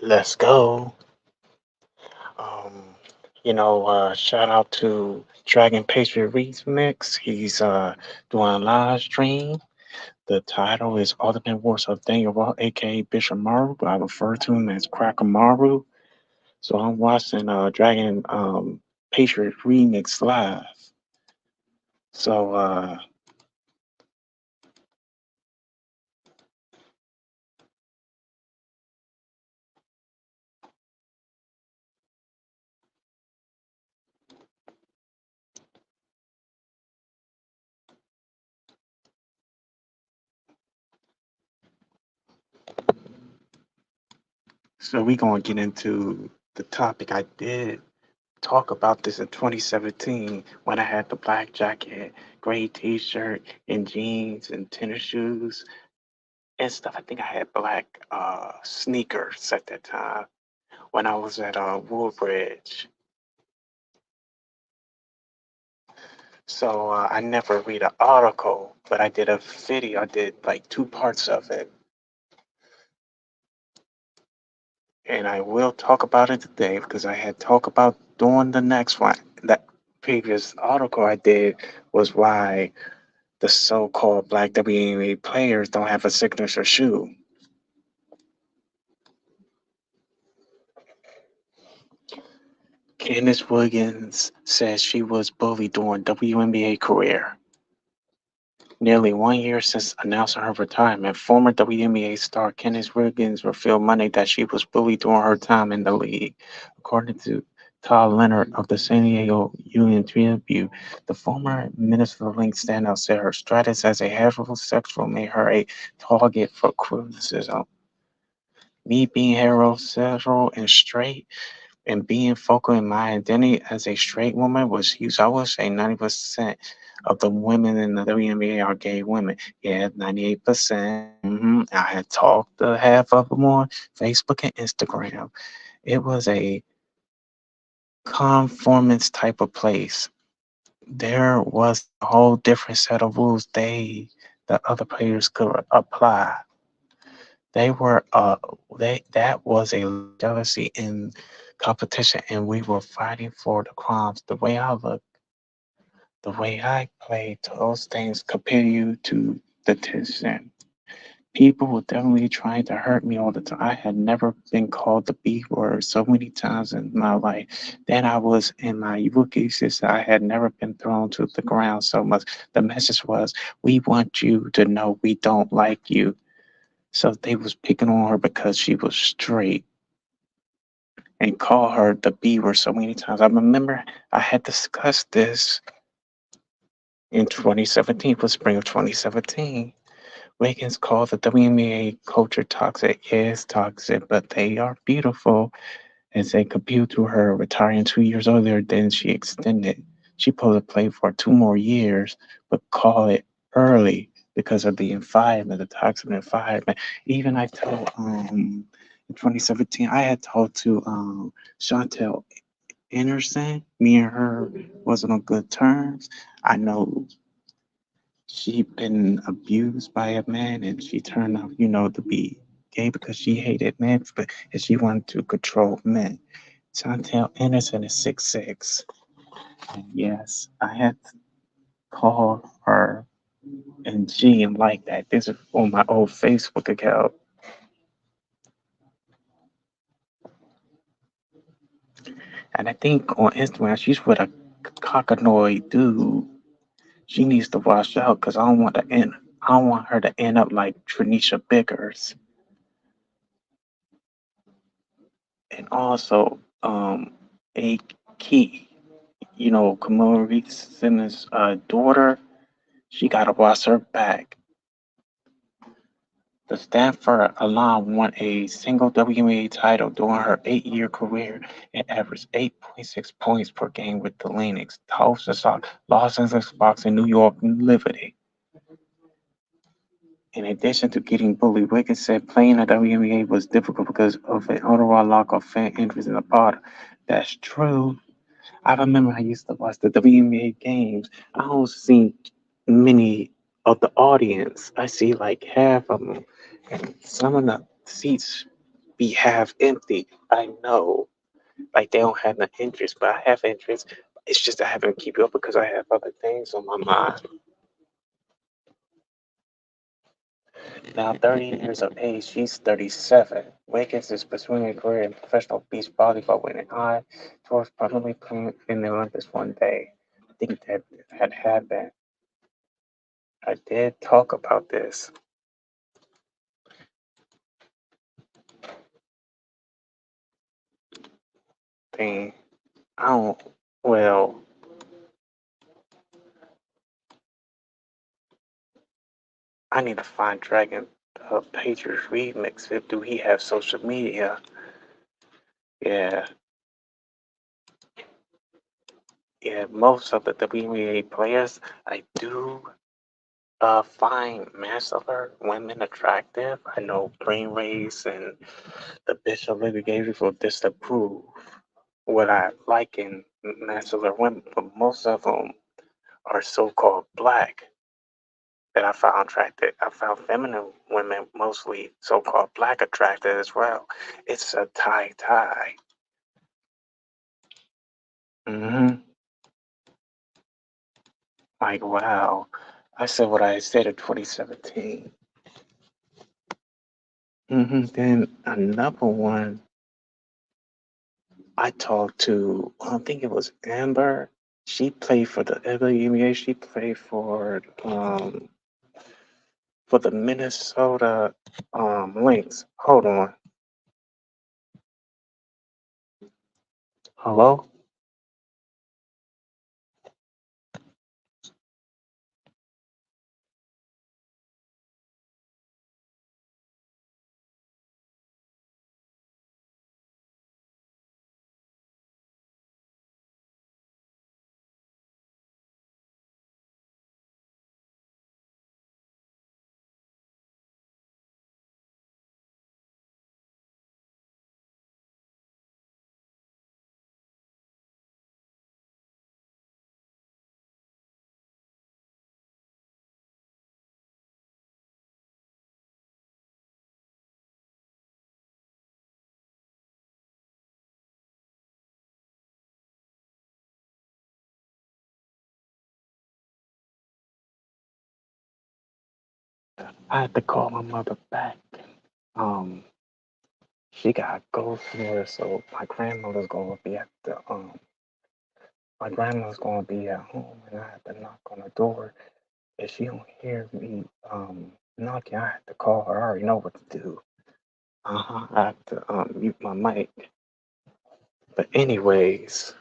Let's go. Um, Shout out to Dragon Patriot Remix. He's doing a live stream. The title is Ultimate Wars of Daniel Raw, aka Bishop Maru, but I refer to him as Cracker Maru. So I'm watching Dragon Patriot Remix live. So we gonna get into the topic. I did talk about this in 2017 when I had the black jacket, gray t-shirt, and jeans and tennis shoes and stuff. I think I had black sneakers at that time when I was at Woodbridge. So I never read an article, but I did a video. I did like two parts of it, and I will talk about it today because I had talked about doing the next one. That previous article I did was why the so-called black WNBA players don't have a signature shoe. Candice Wiggins says she was bullied during WNBA career. Nearly 1 year since announcing her retirement, former WNBA star Candice Wiggins revealed Monday that she was bullied during her time in the league. According to Todd Leonard of the San Diego Union Tribune, the former Minnesota Lynx standout said her status as a heterosexual made her a target for criticism. Me being heterosexual and straight and being focal in my identity as a straight woman was huge. I would say 90% of the women in the WNBA are gay women. Yeah, 98%. I had talked to half of them on Facebook and Instagram. It was a conformance type of place. There was a whole different set of rules the other players could apply. They were they that was a jealousy in competition, and we were fighting for the crimes. The way I look, the way I played, those things compare you to the tension. People were definitely trying to hurt me all the time. I had never been called the B word so many times in my life. Then I was in my rookie season. I had never been thrown to the ground so much. The message was, "We want you to know we don't like you." So they was picking on her because she was straight and call her the B word so many times. I remember I had discussed this in 2017, for spring of 2017. Wiggins called the WNBA culture toxic. Yes, toxic, but they are beautiful as they compute to her retiring 2 years earlier than she extended. She supposed to play for 2 more years, but call it early because of the environment, the toxic environment. Even I told in 2017, I had told to Chantel Anderson, me and her wasn't on good terms. I know she been abused by a man and she turned out, to be gay because she hated men, but and she wanted to control men. Chantel Anderson is 6'6". And yes, I had to call her and she didn't like that. This is on my old Facebook account. And I think on Instagram she's with a cockanoid dude. She needs to watch out because I don't want her to end up like Tranisha Bickers. And also, a key, Kamala Reed Simmons' daughter, she got to watch her back. The Stanford alum won a single WNBA title during her 8 year career and averaged 8.6 points per game with the Lynx, Tulsa Sox, Los Angeles Sparks, and New York Liberty. In addition to getting bullied, Wiggins said playing the WNBA was difficult because of an overall lack of fan interest in the product. That's true. I remember I used to watch the WNBA games. I don't see many of the audience. I see like half of them. And some of the seats be half empty. I know, like they don't have no interest, but I have interest. It's just I haven't keep up because I have other things on my mind. Now, 30 years of age, she's 37. Wiggins is pursuing a career in professional beach volleyball with an eye towards probably playing in the Olympics one day. I think that had happened. I did talk about this thing. I don't, well, I need to find Dragon Patriots remix. Do he have social media? Yeah, yeah. Most of the WNBA players, I do find masculine women attractive. I know Brain Race and the Bishop Lady Gabriel will disapprove what I like in masculine women, but most of them are so-called black that I found attractive. I found feminine women, mostly so-called black, attractive as well. It's a tie. Hmm. Like, wow. I said what I said in 2017. Then another one I talked to, I think it was Amber. She played for the WNBA. She played for the Minnesota Lynx. Hold on. Hello? I had to call my mother back. Um, she got to go somewhere, so my grandmother's gonna be at home, and I have to knock on the door. If she don't hear me knocking, I have to call her. I already know what to do. I have to mute my mic. But anyways,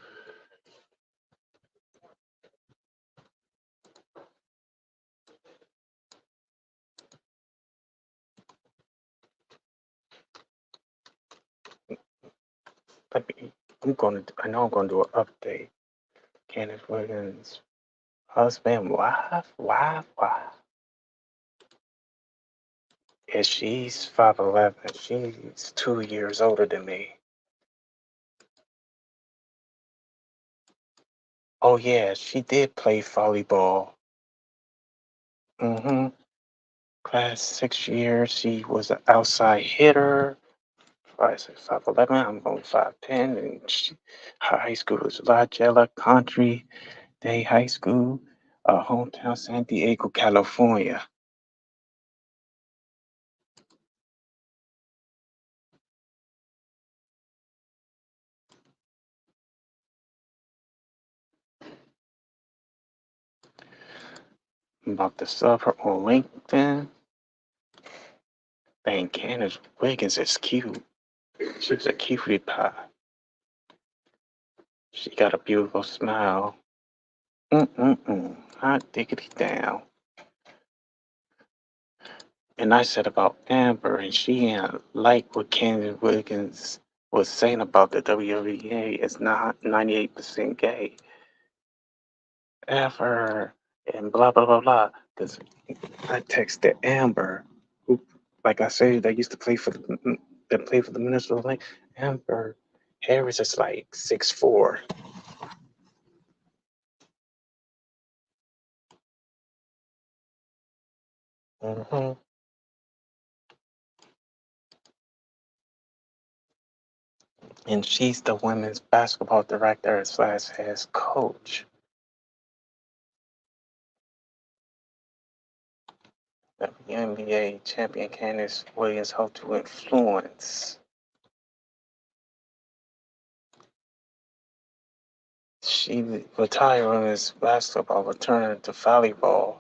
let me. I know I'm gonna do an update. Candice Wiggins' husband, wife. Yeah, she's 5'11". She's 2 years older than me. Oh yeah, she did play volleyball. Mm-hmm. Class 6 years. She was an outside hitter. 5'11". I'm going 5'10". And her high school was La Jella Country Day High School, hometown San Diego, California. I'm about to sub her on LinkedIn. Dang, Candace Wiggins is cute. She's a cutie pie. She got a beautiful smile. Hot diggity down. And I said about Amber, and she ain't like what Candice Wiggins was saying about the WNBA. It's not 98% gay. Ever and blah blah blah blah. Because I texted Amber, who, like I said, they used to play for the Minnesota Lynx. Amber Harris is like 6'4". Mm-hmm. and she's the women's basketball director slash head coach. WNBA champion Candice Williams hoped to influence. She retired women's basketball, returning to volleyball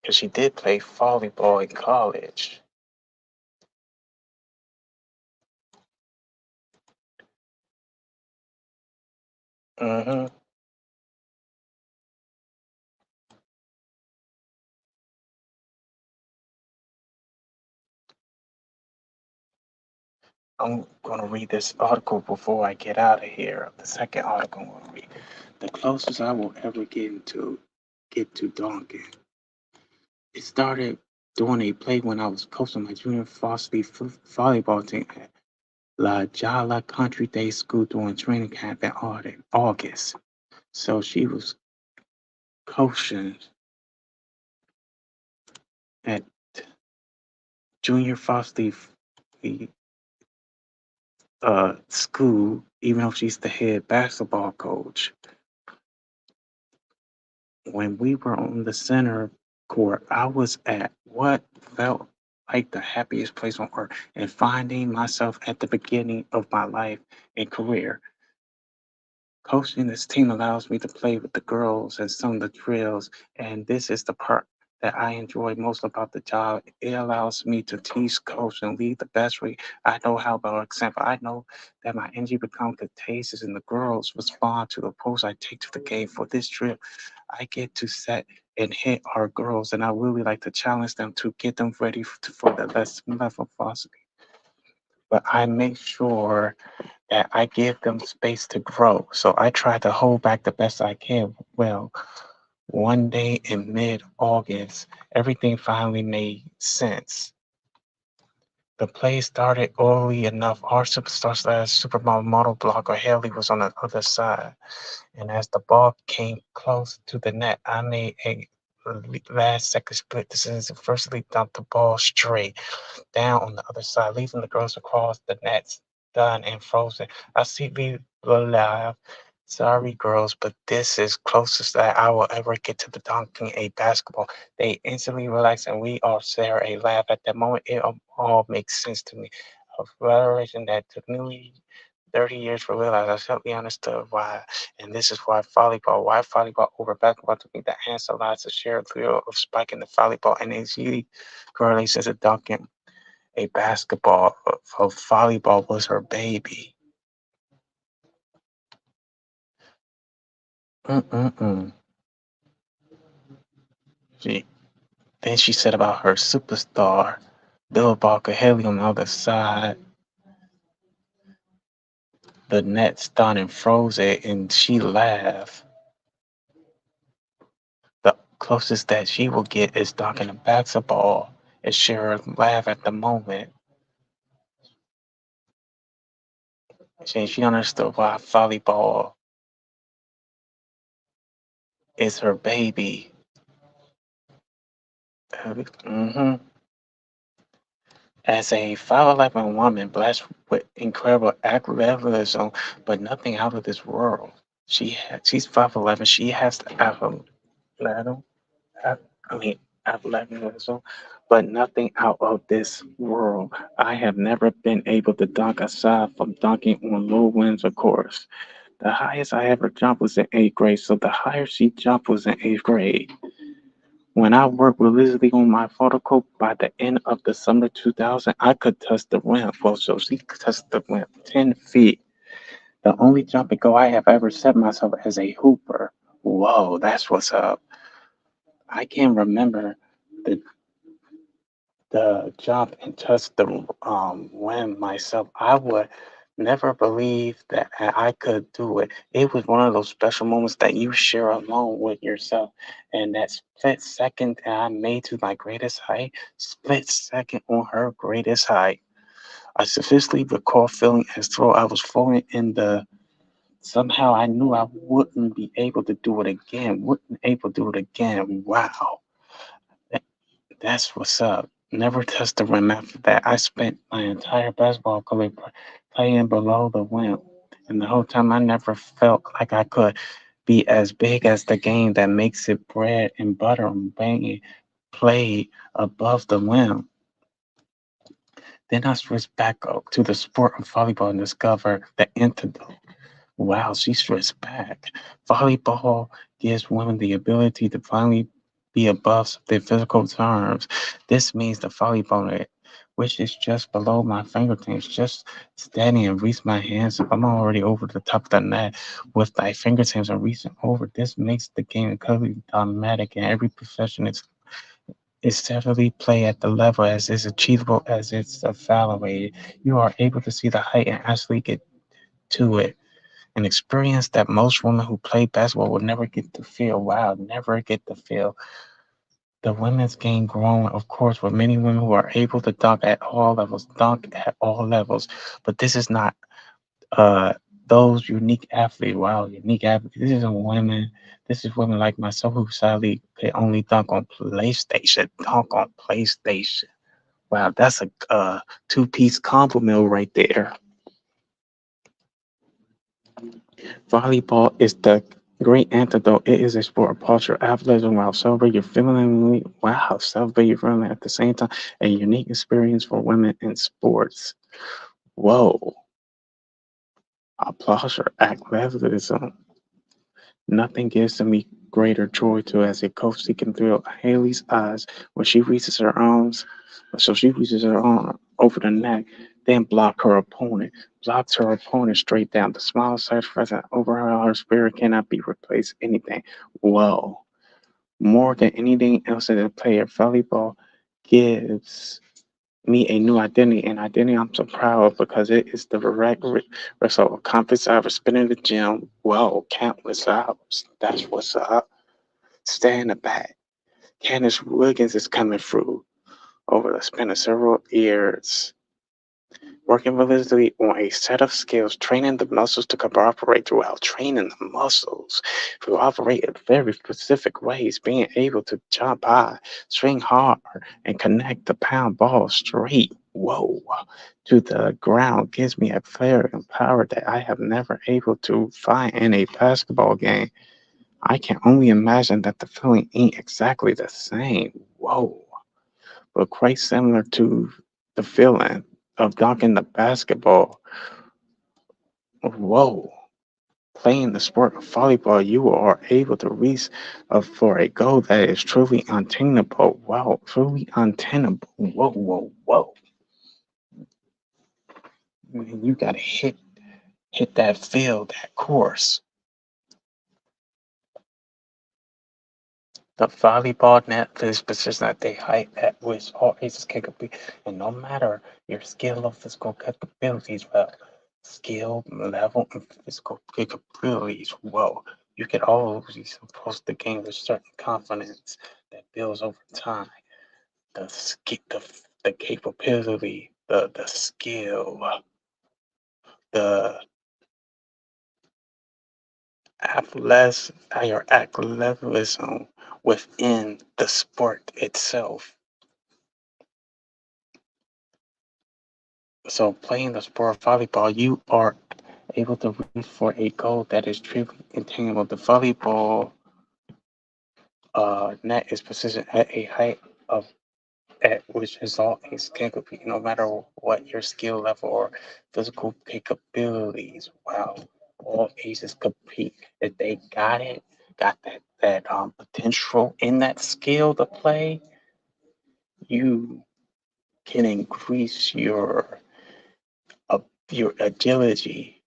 because she did play volleyball in college. hmm I'm gonna read this article before I get out of here. The second article I'm gonna read. The closest I will ever get to dunking. It started doing a play when I was coaching my junior varsity volleyball team at La Jala Country Day School during training camp in August. So she was coaching at junior varsity school, even though she's the head basketball coach. When we were on the center court, I was at what felt like the happiest place on earth and finding myself at the beginning of my life and career. Coaching this team allows me to play with the girls and some of the drills, and this is the part that I enjoy most about the job. It allows me to teach, coach, and lead the best way I know how. By example, I know that my energy becomes contagious, and the girls respond to the post I take to the game. For this drill, I get to set and hit our girls, and I really like to challenge them to get them ready for the level velocity. But I make sure that I give them space to grow. So I try to hold back the best I can. Well, one day in mid August, everything finally made sense. The play started early enough. Our superstar slash supermodel blocker Haley was on the other side. And as the ball came close to the net, I made a last second split decision to firstly dump the ball straight down on the other side, leaving the girls across the nets, done and frozen. I see people laugh. Sorry, girls, but this is closest that I will ever get to the dunking a basketball. They instantly relax and we all share a laugh. At that moment, it all makes sense to me. A revelation that took nearly 30 years to realize. I suddenly understood why. And this is why volleyball over basketball to me. The answer lies the shared thrill of spiking the volleyball and its unique correlations of dunking a basketball of volleyball was her baby. Mm-mm-mm. She, then she said about her superstar, Bill Barker Haley on the other side. The net stunned and froze it, and she laughed. The closest that she will get is dunking a basketball, and share laugh at the moment. She understood why volleyball is her baby. hmm As a 5'11" woman blessed with incredible athleticism, but nothing out of this world. She's 5'11". She has the athleticism, I mean athleticism, but nothing out of this world. I have never been able to dunk aside from dunking on low winds, of course. The highest I ever jumped was in eighth grade, so the higher she jumped was in eighth grade. When I worked religiously on my photo coat, by the end of the summer 2000, I could touch the rim. Well, so she could touch the rim 10 feet. The only jumping goal I have ever set myself as a hooper. Whoa, that's what's up. I can remember the jump and touch the rim myself. I would never believe that I could do it. It was one of those special moments that you share alone with yourself. And that split second that I made to my greatest height, split second on her greatest height. I sufficiently recall feeling as though I was falling in the somehow I knew I wouldn't be able to do it again. Wouldn't able to do it again. Wow. That- That's what's up. Never touched the rim after that. I spent my entire basketball career playing below the rim. And the whole time I never felt like I could be as big as the game that makes it bread and butter and banging play above the rim. Then I switched back up to the sport of volleyball and discovered the antidote. Wow, she switched back. Volleyball gives women the ability to finally be above their physical terms. This means the volleyball net, which is just below my fingertips, just standing and reach my hands up. I'm already over the top of the net with my fingertips and reaching over. This makes the game incredibly automatic, and every profession is steadily play at the level as is achievable as it's evaluated. You are able to see the height and actually get to it, an experience that most women who play basketball will never get to feel. Wow, never get to feel. The women's game growing, of course, with many women who are able to dunk at all levels. But this is not uh those unique athletes. Wow, unique athletes. This is a women. This is women like myself who sadly can only dunk on PlayStation. Dunk on PlayStation. Wow, that's a two-piece compliment right there. Volleyball is the great antidote. It is a sport of culture, athleticism, while celebrate your feminine. Wow, celebrate your feminine at the same time. A unique experience for women in sports. Whoa, applause for athleticism. Nothing gives me greater joy to as a coach seeking thrill Haley's eyes when she reaches her arms. So she reaches her arm over the neck, then blocks her opponent straight down. The smile surge present over her spirit cannot be replaced. Anything. Whoa. More than anything else in the player, volleyball gives me a new identity, and identity I'm so proud of because it is the direct result of confidence I was spending in the gym, well, countless hours. That's what's up. Stay in the back. Candice Wiggins is coming through over the span of several years, working religiously on a set of skills, training the muscles to cooperate throughout, training the muscles to operate in very specific ways, being able to jump high, swing hard, and connect the pound ball straight. Whoa, to the ground gives me a flair and power that I have never able to find in a basketball game. I can only imagine that the feeling ain't exactly the same. Whoa, but quite similar to the feeling of dunking the basketball. Whoa. Playing the sport of volleyball, you are able to reach for a goal that is truly untenable. Wow, truly untenable. Whoa, whoa, whoa. Man, you gotta hit that field, that course. The volleyball net is position at the height at which all aces can compete, and no matter your skill or physical capabilities, well, skill level and physical capabilities, whoa, you can always approach the game with certain confidence that builds over time. The capability, the skill, the your athleticism within the sport itself. So playing the sport of volleyball, you are able to reach for a goal that is truly attainable. The volleyball net is positioned at a height of at which is all aces can compete, no matter what your skill level or physical capabilities. Wow, all aces compete. If they got that potential in that skill to play, you can increase uh, your agility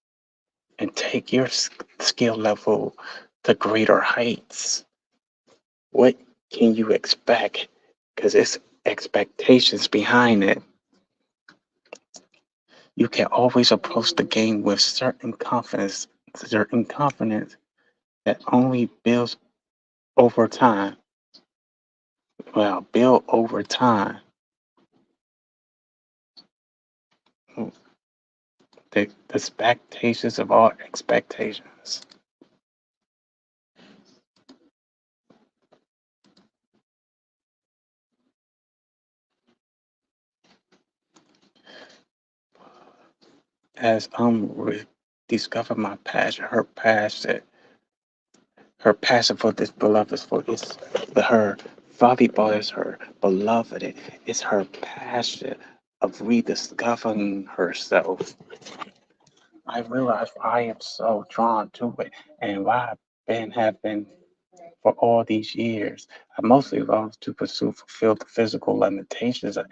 and take your skill level to greater heights. What can you expect? Because it's expectations behind it. You can always approach the game with certain confidence that only builds over time. Well, build over time. The expectations of all expectations. as discovered my passion, her passion for this beloved sport is her volleyball is her beloved. It's her passion of rediscovering herself. I realize I am so drawn to it, and why I've been have been for all these years. I mostly love to fulfill the physical limitations that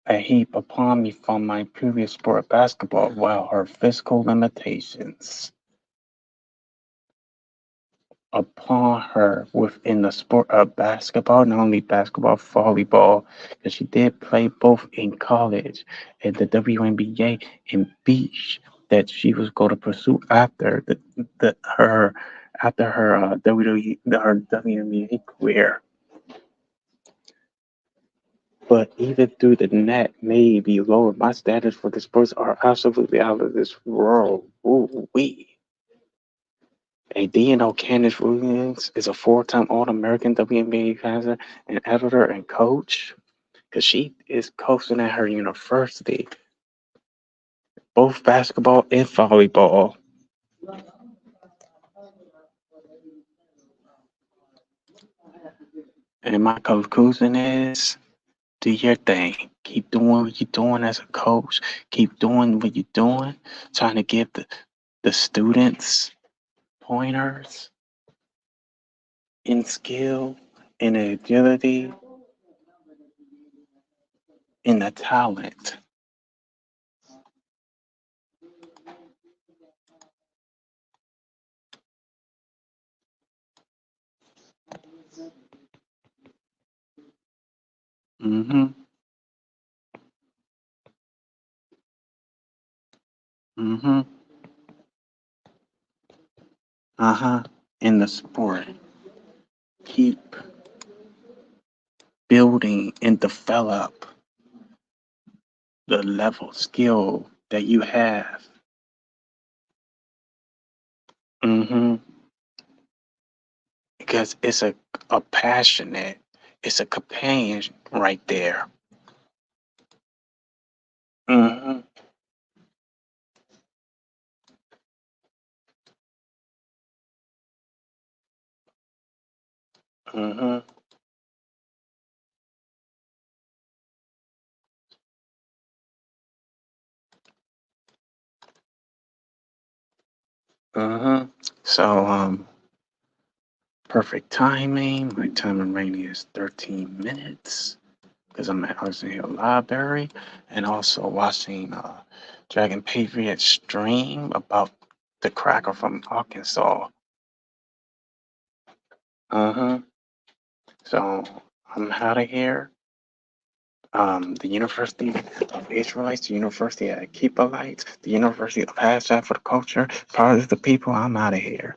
a heap upon me from my previous sport, basketball, while her physical limitations upon her within the sport of basketball, not only basketball, volleyball, because she did play both in college and the WNBA and beach that she was going to pursue after the her after her WWE her WNBA career. But even through the net may be lower, my standards for the sports are absolutely out of this world. Ooh wee. And do you know Candice Williams is a four-time All-American WNBA passer and editor and coach? Because she is coaching at her university, both basketball and volleyball. And my conclusion is do your thing. Keep doing what you're doing as a coach. Keep doing what you're doing, trying to give the students pointers in skill, in agility, in the talent. Mm-hmm. Mm-hmm. Uh-huh. In the sport. Keep building and develop the level skill that you have. Mm-hmm. Because it's a passionate, it's a companion right there. Mm-hmm. Mm-hmm. Mm-hmm. So perfect timing. My time remaining is 13 minutes because I'm at Arsenal Hill Library and also watching Dragon Patriot stream about the cracker from Arkansas. Uh-huh. So I'm out of here. The University of Israelites, the University of Keepites, the University of Hashtag for the Culture, part of the people. I'm out of here.